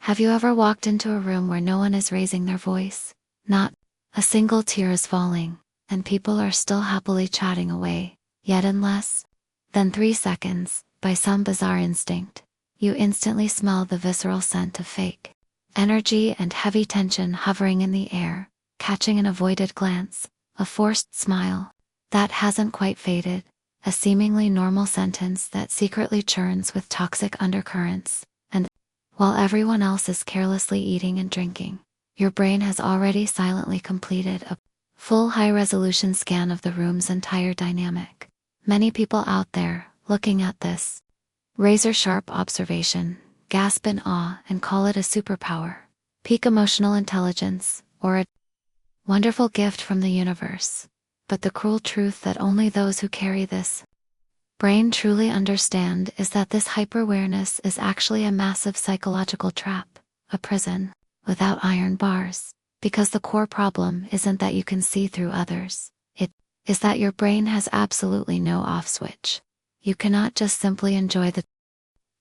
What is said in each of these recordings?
Have you ever walked into a room where no one is raising their voice? Not a single tear is falling, and people are still happily chatting away, yet in less than 3 seconds, by some bizarre instinct, you instantly smell the visceral scent of fake energy and heavy tension hovering in the air, catching an avoided glance, a forced smile that hasn't quite faded, a seemingly normal sentence that secretly churns with toxic undercurrents, and while everyone else is carelessly eating and drinking, your brain has already silently completed a full high-resolution scan of the room's entire dynamic. Many people out there, looking at this razor-sharp observation, gasp in awe and call it a superpower, peak emotional intelligence, or a wonderful gift from the universe. But the cruel truth that only those who carry this brain truly understand is that this hyper-awareness is actually a massive psychological trap, a prison without iron bars, because the core problem isn't that you can see through others, it is that your brain has absolutely no off switch. You cannot just simply enjoy the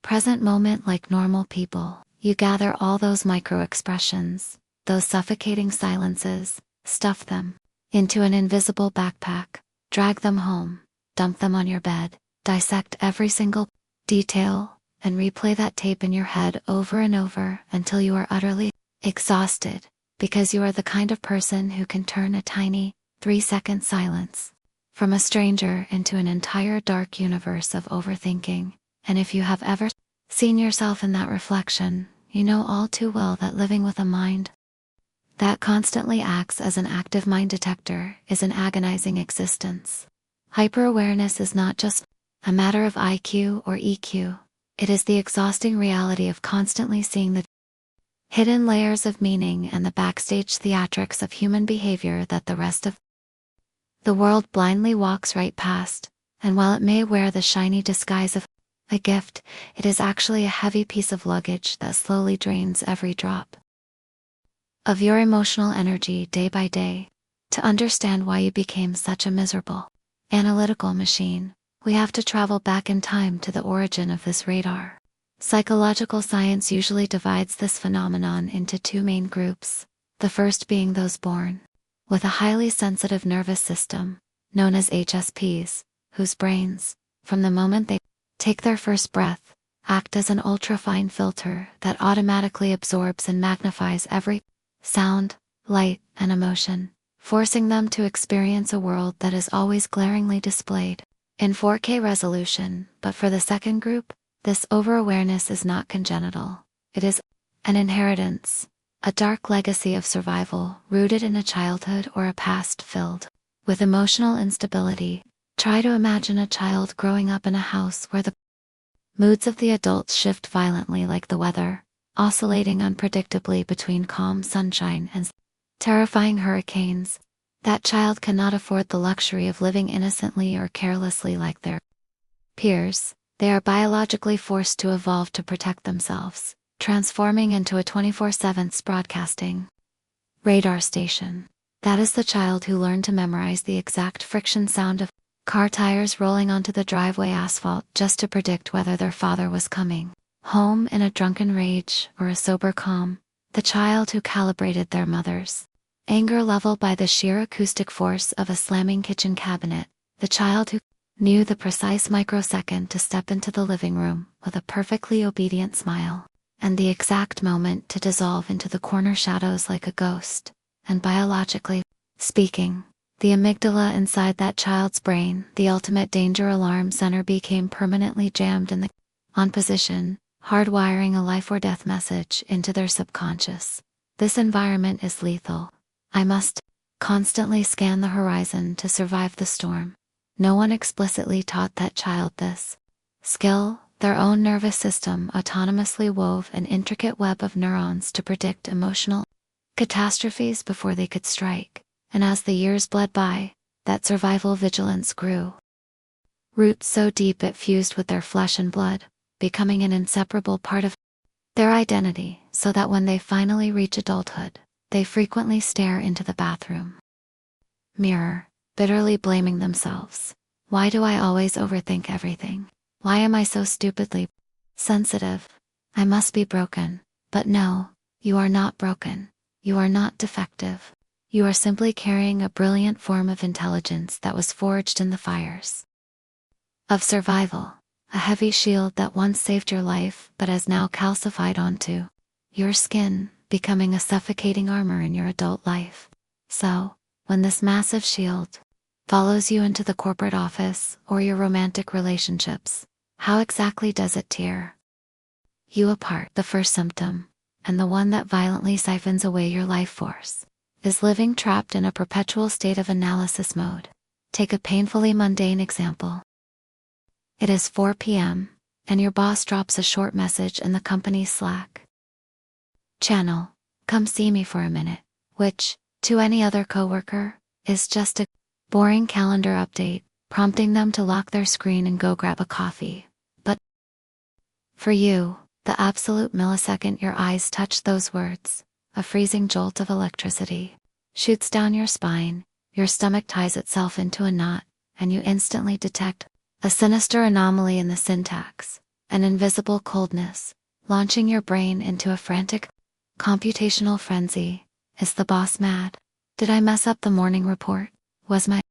present moment like normal people. You gather all those micro-expressions, those suffocating silences, stuff them into an invisible backpack, drag them home, dump them on your bed, dissect every single detail, and replay that tape in your head over and over until you are utterly exhausted, because you are the kind of person who can turn a tiny, 3-second silence from a stranger into an entire dark universe of overthinking. And if you have ever seen yourself in that reflection, you know all too well that living with a mind that constantly acts as an active mind detector is an agonizing existence. Hyper-awareness is not just a matter of IQ or EQ, it is the exhausting reality of constantly seeing the hidden layers of meaning and the backstage theatrics of human behavior that the rest of the world blindly walks right past, and while it may wear the shiny disguise of a gift, it is actually a heavy piece of luggage that slowly drains every drop of your emotional energy day by day. To understand why you became such a miserable, analytical machine, we have to travel back in time to the origin of this radar. Psychological science usually divides this phenomenon into 2 main groups, the first being those born with a highly sensitive nervous system, known as HSPs, whose brains, from the moment they take their first breath, act as an ultrafine filter that automatically absorbs and magnifies every sound, light, and emotion, forcing them to experience a world that is always glaringly displayed in 4K resolution. But for the second group, this over-awareness is not congenital. It is an inheritance, a dark legacy of survival rooted in a childhood or a past filled with emotional instability. Try to imagine a child growing up in a house where the moods of the adults shift violently like the weather, oscillating unpredictably between calm sunshine and terrifying hurricanes. That child cannot afford the luxury of living innocently or carelessly like their peers. They are biologically forced to evolve to protect themselves, transforming into a 24/7 broadcasting radar station. That is the child who learned to memorize the exact friction sound of car tires rolling onto the driveway asphalt just to predict whether their father was coming home in a drunken rage or a sober calm. The child who calibrated their mother's anger level by the sheer acoustic force of a slamming kitchen cabinet. The child who knew the precise microsecond to step into the living room with a perfectly obedient smile, and the exact moment to dissolve into the corner shadows like a ghost. And biologically speaking, the amygdala inside that child's brain, the ultimate danger alarm center, became permanently jammed in the on position, hardwiring a life or death message into their subconscious. This environment is lethal. I must constantly scan the horizon to survive the storm. No one explicitly taught that child this skill. Their own nervous system autonomously wove an intricate web of neurons to predict emotional catastrophes before they could strike. And as the years bled by, that survival vigilance grew. Roots so deep it fused with their flesh and blood, becoming an inseparable part of their identity, so that when they finally reach adulthood, they frequently stare into the bathroom mirror, bitterly blaming themselves. Why do I always overthink everything? Why am I so stupidly sensitive? I must be broken. But no, you are not broken. You are not defective. You are simply carrying a brilliant form of intelligence that was forged in the fires of survival, a heavy shield that once saved your life but has now calcified onto your skin, becoming a suffocating armor in your adult life. So, when this massive shield follows you into the corporate office or your romantic relationships, how exactly does it tear you apart? The first symptom, and the one that violently siphons away your life force, is living trapped in a perpetual state of analysis mode. Take a painfully mundane example. It is 4 p.m., and your boss drops a short message in the company's Slack channel, "Come see me for a minute," which, to any other coworker, is just a boring calendar update, prompting them to lock their screen and go grab a coffee. But for you, the absolute millisecond your eyes touch those words, a freezing jolt of electricity shoots down your spine, your stomach ties itself into a knot, and you instantly detect a sinister anomaly in the syntax, an invisible coldness, launching your brain into a frantic computational frenzy. Is the boss mad? Did I mess up the morning report? Was my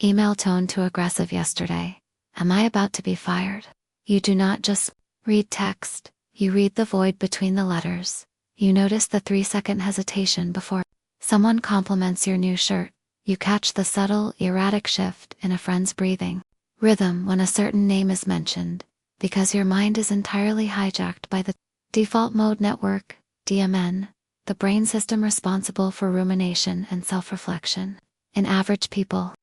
email tone too aggressive yesterday? Am I about to be fired? You do not just read text, you read the void between the letters. You notice the 3-second hesitation before someone compliments your new shirt. You catch the subtle, erratic shift in a friend's breathing rhythm when a certain name is mentioned, because your mind is entirely hijacked by the default mode network, DMN, the brain system responsible for rumination and self-reflection. In average people,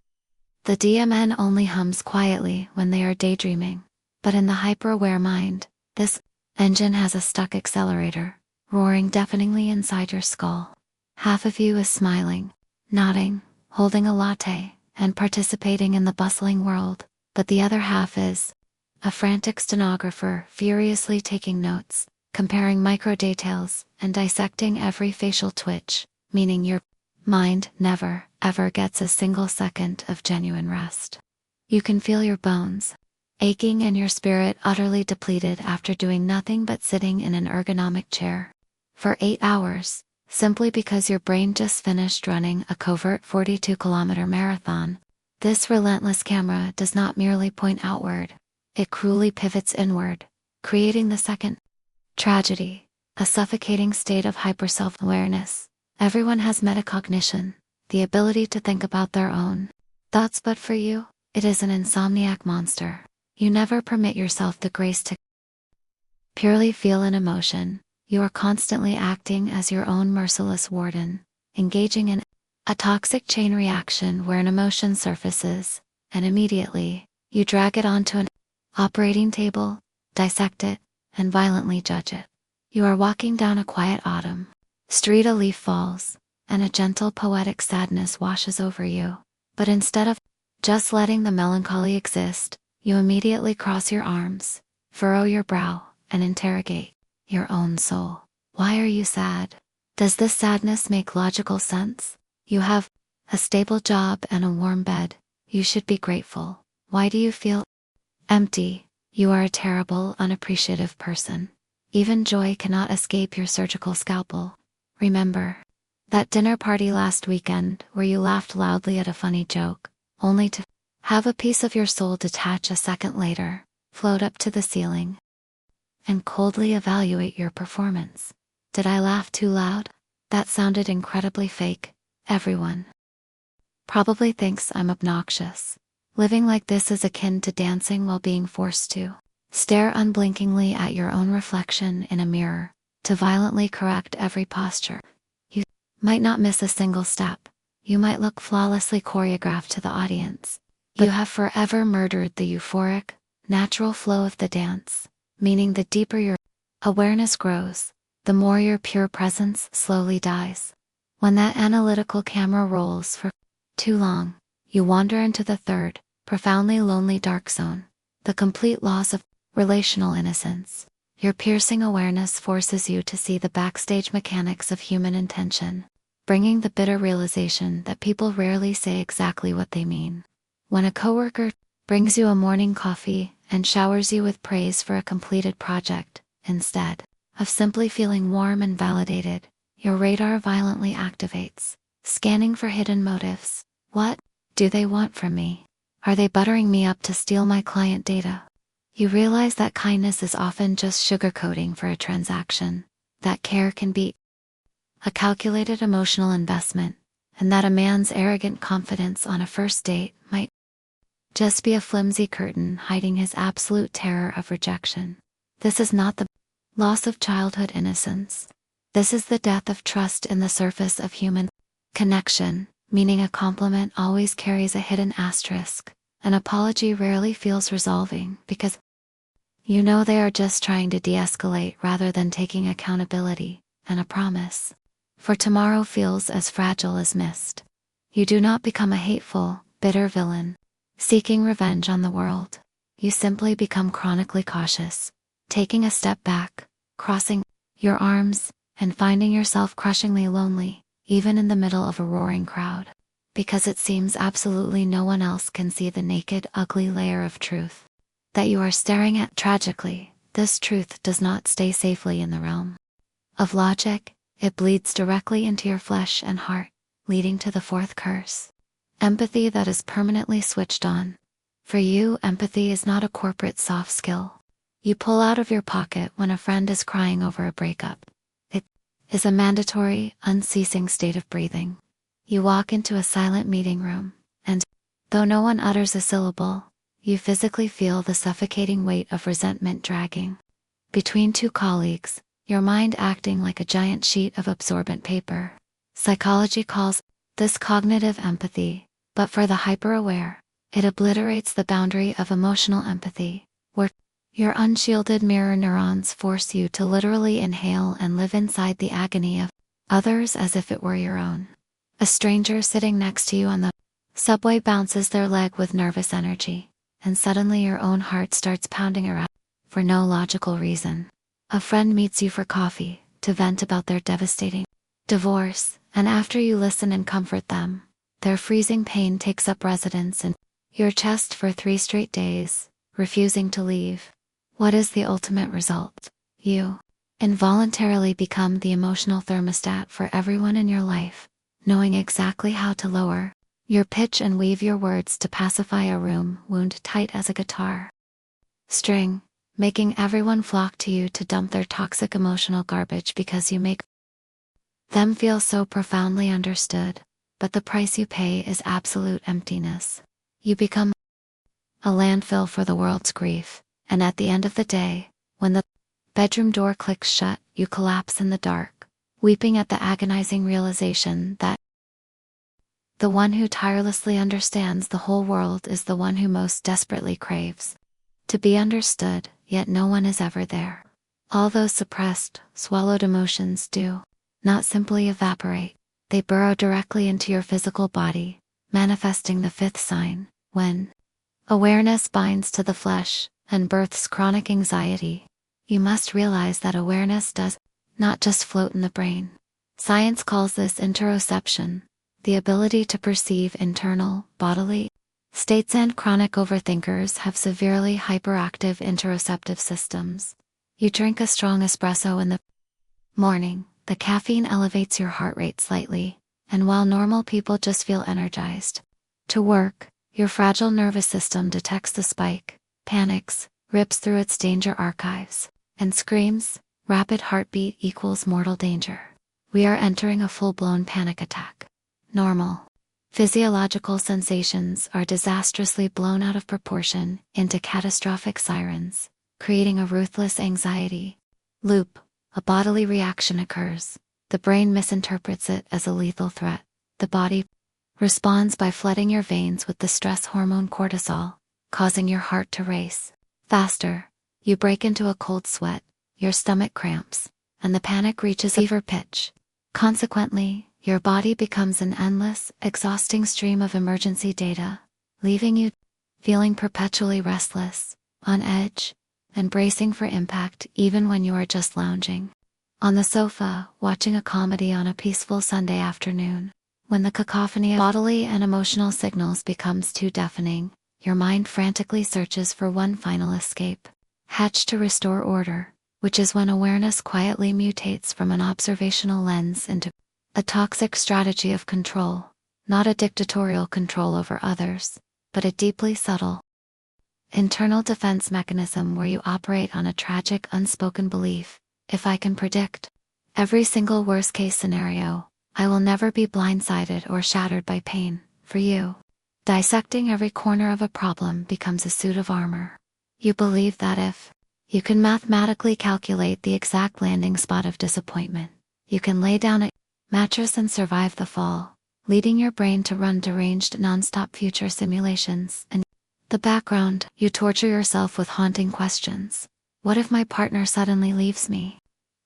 the DMN only hums quietly when they are daydreaming, but in the hyper-aware mind, this engine has a stuck accelerator, roaring deafeningly inside your skull. Half of you is smiling, nodding, holding a latte, and participating in the bustling world, but the other half is a frantic stenographer furiously taking notes, comparing micro details, and dissecting every facial twitch, meaning your mind never, ever gets a single second of genuine rest. You can feel your bones aching and your spirit utterly depleted after doing nothing but sitting in an ergonomic chair for 8 hours, simply because your brain just finished running a covert 42-kilometer marathon. This relentless camera does not merely point outward, it cruelly pivots inward, creating the second tragedy, a suffocating state of hyper-self-awareness. Everyone has metacognition, the ability to think about their own thoughts, but for you, it is an insomniac monster. You never permit yourself the grace to purely feel an emotion. You are constantly acting as your own merciless warden, engaging in a toxic chain reaction where an emotion surfaces, and immediately, you drag it onto an operating table, dissect it, and violently judge it. You are walking down a quiet autumn street, a leaf falls, and a gentle poetic sadness washes over you. But instead of just letting the melancholy exist, you immediately cross your arms, furrow your brow, and interrogate your own soul. Why are you sad? Does this sadness make logical sense? You have a stable job and a warm bed. You should be grateful. Why do you feel empty? You are a terrible, unappreciative person. Even joy cannot escape your surgical scalpel. Remember that dinner party last weekend where you laughed loudly at a funny joke, only to have a piece of your soul detach a second later, float up to the ceiling, and coldly evaluate your performance. Did I laugh too loud? That sounded incredibly fake. Everyone probably thinks I'm obnoxious. Living like this is akin to dancing while being forced to stare unblinkingly at your own reflection in a mirror, to violently correct every posture. You might not miss a single step. You might look flawlessly choreographed to the audience. You have forever murdered the euphoric, natural flow of the dance, meaning the deeper your awareness grows, the more your pure presence slowly dies. When that analytical camera rolls for too long, you wander into the third, profoundly lonely dark zone, the complete loss of relational innocence. Your piercing awareness forces you to see the backstage mechanics of human intention, bringing the bitter realization that people rarely say exactly what they mean. When a coworker brings you a morning coffee and showers you with praise for a completed project, instead of simply feeling warm and validated, your radar violently activates, scanning for hidden motives. What do they want from me? Are they buttering me up to steal my client data? You realize that kindness is often just sugarcoating for a transaction, that care can be a calculated emotional investment, and that a man's arrogant confidence on a first date might just be a flimsy curtain hiding his absolute terror of rejection. This is not the loss of childhood innocence. This is the death of trust in the surface of human connection, meaning a compliment always carries a hidden asterisk. An apology rarely feels resolving because you know they are just trying to de-escalate rather than taking accountability, and a promise for tomorrow feels as fragile as mist. You do not become a hateful, bitter villain, seeking revenge on the world. You simply become chronically cautious, taking a step back, crossing your arms, and finding yourself crushingly lonely, even in the middle of a roaring crowd. Because it seems absolutely no one else can see the naked, ugly layer of truth that you are staring at. Tragically, this truth does not stay safely in the realm of logic. It bleeds directly into your flesh and heart, leading to the fourth curse: empathy that is permanently switched on. For you, empathy is not a corporate soft skill you pull out of your pocket when a friend is crying over a breakup. It is a mandatory, unceasing state of breathing. You walk into a silent meeting room, and though no one utters a syllable, you physically feel the suffocating weight of resentment dragging between two colleagues, your mind acting like a giant sheet of absorbent paper. Psychology calls this cognitive empathy, but for the hyper-aware, it obliterates the boundary of emotional empathy, where your unshielded mirror neurons force you to literally inhale and live inside the agony of others as if it were your own. A stranger sitting next to you on the subway bounces their leg with nervous energy, and suddenly your own heart starts pounding around for no logical reason. A friend meets you for coffee, to vent about their devastating divorce, and after you listen and comfort them, their freezing pain takes up residence in your chest for 3 straight days, refusing to leave. What is the ultimate result? You involuntarily become the emotional thermostat for everyone in your life, knowing exactly how to lower your pitch and weave your words to pacify a room wound tight as a guitar string, making everyone flock to you to dump their toxic emotional garbage because you make them feel so profoundly understood. But the price you pay is absolute emptiness. You become a landfill for the world's grief, and at the end of the day, when the bedroom door clicks shut, you collapse in the dark, weeping at the agonizing realization that the one who tirelessly understands the whole world is the one who most desperately craves to be understood, yet no one is ever there. All those suppressed, swallowed emotions do not simply evaporate, they burrow directly into your physical body, manifesting the fifth sign, when awareness binds to the flesh and births chronic anxiety. You must realize that awareness does not just float in the brain. Science calls this interoception, the ability to perceive internal, bodily states, and chronic overthinkers have severely hyperactive interoceptive systems. You drink a strong espresso in the morning, the caffeine elevates your heart rate slightly, and while normal people just feel energized to work, your fragile nervous system detects the spike, panics, rips through its danger archives, and screams, rapid heartbeat equals mortal danger. We are entering a full-blown panic attack. Normal physiological sensations are disastrously blown out of proportion into catastrophic sirens, creating a ruthless anxiety loop. A bodily reaction occurs. The brain misinterprets it as a lethal threat. The body responds by flooding your veins with the stress hormone cortisol, causing your heart to race faster. You break into a cold sweat, your stomach cramps, and the panic reaches fever pitch. Consequently, your body becomes an endless, exhausting stream of emergency data, leaving you feeling perpetually restless, on edge, and bracing for impact even when you are just lounging on the sofa, watching a comedy on a peaceful Sunday afternoon. When the cacophony of bodily and emotional signals becomes too deafening, your mind frantically searches for one final escape hatch to restore order. which is when awareness quietly mutates from an observational lens into a toxic strategy of control, not a dictatorial control over others, but a deeply subtle internal defense mechanism where you operate on a tragic unspoken belief: if I can predict every single worst-case scenario, I will never be blindsided or shattered by pain. For you, dissecting every corner of a problem becomes a suit of armor. You believe that if you can mathematically calculate the exact landing spot of disappointment, you can lay down a mattress and survive the fall, leading your brain to run deranged non-stop future simulations. And the background, you torture yourself with haunting questions. What if my partner suddenly leaves me?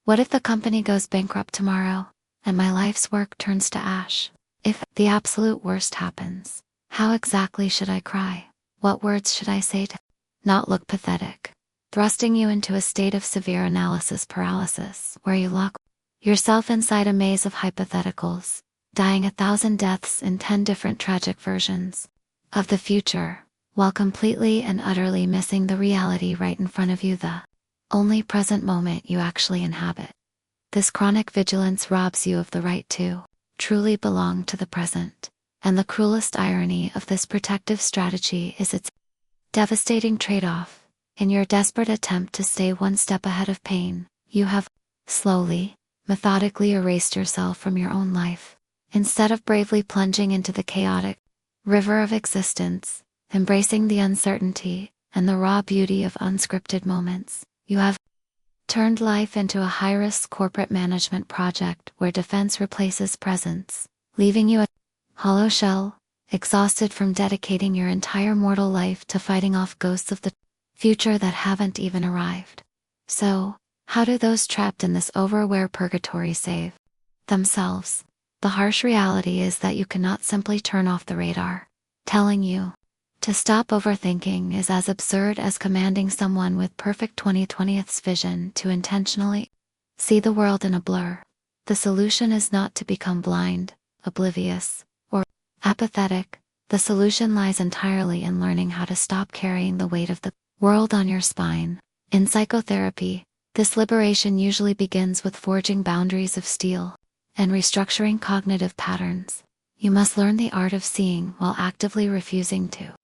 What if the company goes bankrupt tomorrow, and my life's work turns to ash? If the absolute worst happens, how exactly should I cry? What words should I say to not look pathetic? Thrusting you into a state of severe analysis paralysis, where you lock yourself inside a maze of hypotheticals, dying 1,000 deaths in 10 different tragic versions of the future, while completely and utterly missing the reality right in front of you, the only present moment you actually inhabit. This chronic vigilance robs you of the right to truly belong to the present, and the cruelest irony of this protective strategy is its devastating trade-off. In your desperate attempt to stay one step ahead of pain, you have slowly, methodically erased yourself from your own life. Instead of bravely plunging into the chaotic river of existence, embracing the uncertainty and the raw beauty of unscripted moments, you have turned life into a high-risk corporate management project where defense replaces presence, leaving you a hollow shell, exhausted from dedicating your entire mortal life to fighting off ghosts of the future that haven't even arrived. So, how do those trapped in this overaware purgatory save themselves? The harsh reality is that you cannot simply turn off the radar. Telling you to stop overthinking is as absurd as commanding someone with perfect 20/20ths vision to intentionally see the world in a blur. The solution is not to become blind, oblivious, or apathetic. The solution lies entirely in learning how to stop carrying the weight of the world on your spine. In psychotherapy, this liberation usually begins with forging boundaries of steel and restructuring cognitive patterns. You must learn the art of seeing while actively refusing to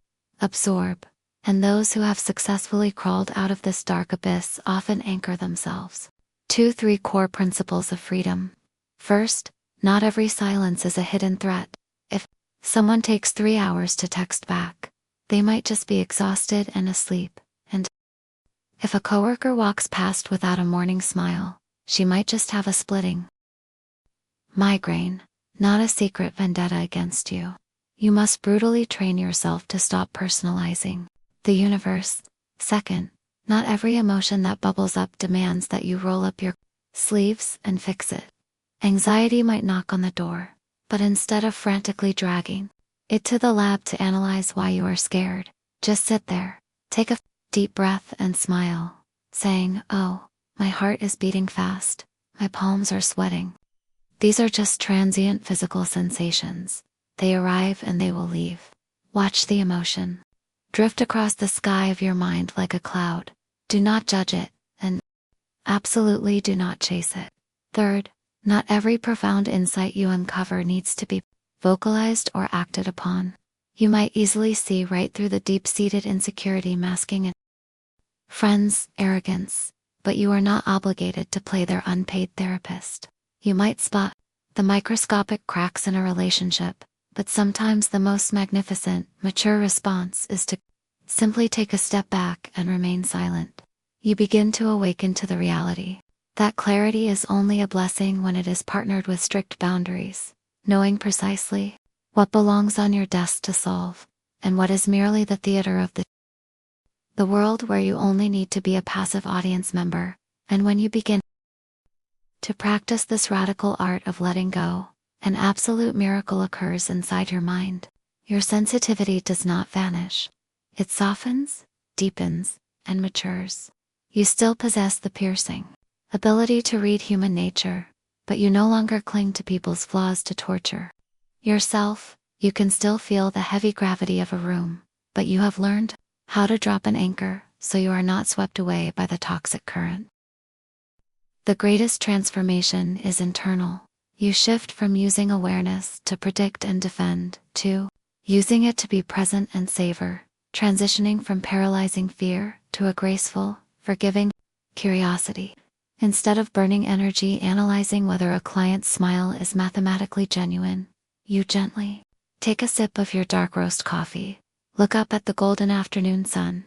absorb, and those who have successfully crawled out of this dark abyss often anchor themselves to 3 core principles of freedom. First, not every silence is a hidden threat. If someone takes 3 hours to text back, they might just be exhausted and asleep. And if a coworker walks past without a morning smile, she might just have a splitting migraine, not a secret vendetta against you. You must brutally train yourself to stop personalizing the universe. Second, not every emotion that bubbles up demands that you roll up your sleeves and fix it. Anxiety might knock on the door, but instead of frantically dragging it to the lab to analyze why you are scared, just sit there, take a deep breath and smile, saying, "Oh, my heart is beating fast, my palms are sweating." These are just transient physical sensations. They arrive and they will leave. Watch the emotion drift across the sky of your mind like a cloud. Do not judge it, and absolutely do not chase it. Third, not every profound insight you uncover needs to be vocalized or acted upon. You might easily see right through the deep-seated insecurity masking a friend's arrogance, but you are not obligated to play their unpaid therapist. You might spot the microscopic cracks in a relationship, but sometimes the most magnificent, mature response is to simply take a step back and remain silent. You begin to awaken to the reality that clarity is only a blessing when it is partnered with strict boundaries, knowing precisely what belongs on your desk to solve, and what is merely the theater of the world where you only need to be a passive audience member. And when you begin to practice this radical art of letting go, an absolute miracle occurs inside your mind. Your sensitivity does not vanish. It softens, deepens, and matures. You still possess the piercing ability to read human nature, but you no longer cling to people's flaws to torture yourself. You can still feel the heavy gravity of a room, but you have learned how to drop an anchor so you are not swept away by the toxic current. The greatest transformation is internal. You shift from using awareness to predict and defend, to using it to be present and savor, transitioning from paralyzing fear to a graceful, forgiving curiosity. Instead of burning energy analyzing whether a client's smile is mathematically genuine, you gently take a sip of your dark roast coffee, look up at the golden afternoon sun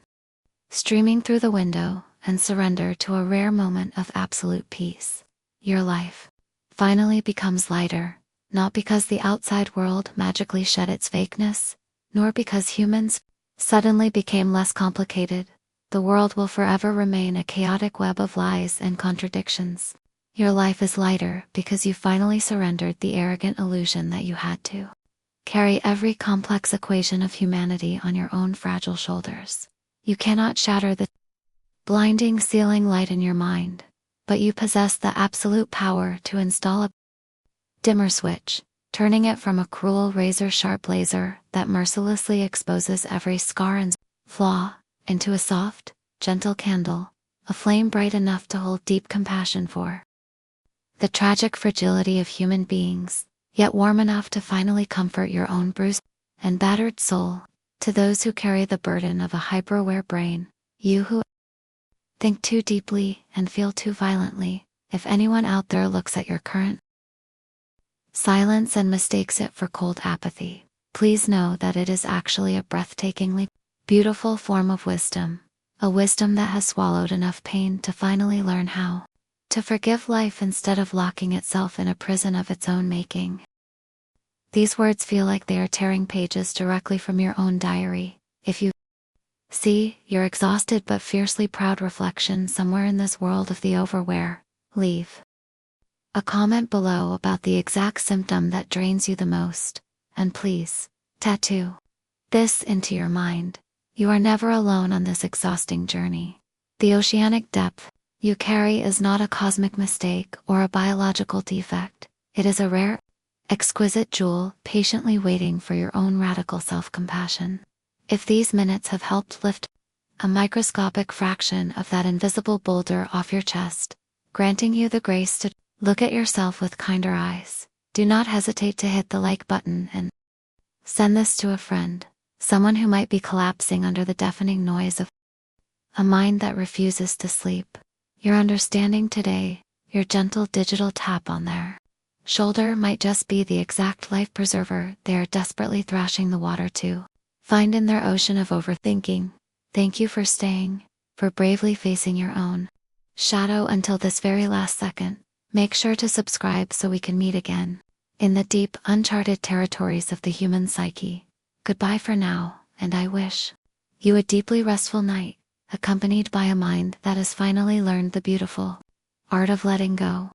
streaming through the window, and surrender to a rare moment of absolute peace. Your life finally becomes lighter, not because the outside world magically shed its fakeness, nor because humans suddenly became less complicated. The world will forever remain a chaotic web of lies and contradictions. Your life is lighter because you finally surrendered the arrogant illusion that you had to carry every complex equation of humanity on your own fragile shoulders. You cannot shatter the blinding ceiling light in your mind, but you possess the absolute power to install a dimmer switch, turning it from a cruel razor-sharp laser that mercilessly exposes every scar and flaw into a soft, gentle candle, a flame bright enough to hold deep compassion for the tragic fragility of human beings, yet warm enough to finally comfort your own bruised and battered soul. To those who carry the burden of a hyper-aware brain, you who think too deeply and feel too violently, if anyone out there looks at your current silence and mistakes it for cold apathy, please know that it is actually a breathtakingly beautiful form of wisdom, a wisdom that has swallowed enough pain to finally learn how to forgive life instead of locking itself in a prison of its own making. These words feel like they are tearing pages directly from your own diary. If you see your exhausted but fiercely proud reflection somewhere in this world of the overware, leave a comment below about the exact symptom that drains you the most, and please, tattoo this into your mind. You are never alone on this exhausting journey. The oceanic depth you carry is not a cosmic mistake or a biological defect. It is a rare, exquisite jewel patiently waiting for your own radical self-compassion. If these minutes have helped lift a microscopic fraction of that invisible boulder off your chest, granting you the grace to look at yourself with kinder eyes, do not hesitate to hit the like button and send this to a friend, someone who might be collapsing under the deafening noise of a mind that refuses to sleep. Your understanding today, your gentle digital tap on their shoulder might just be the exact life preserver they are desperately thrashing the water to find in their ocean of overthinking. Thank you for staying, for bravely facing your own shadow until this very last second. Make sure to subscribe so we can meet again in the deep, uncharted territories of the human psyche. Goodbye for now, and I wish you a deeply restful night, accompanied by a mind that has finally learned the beautiful art of letting go.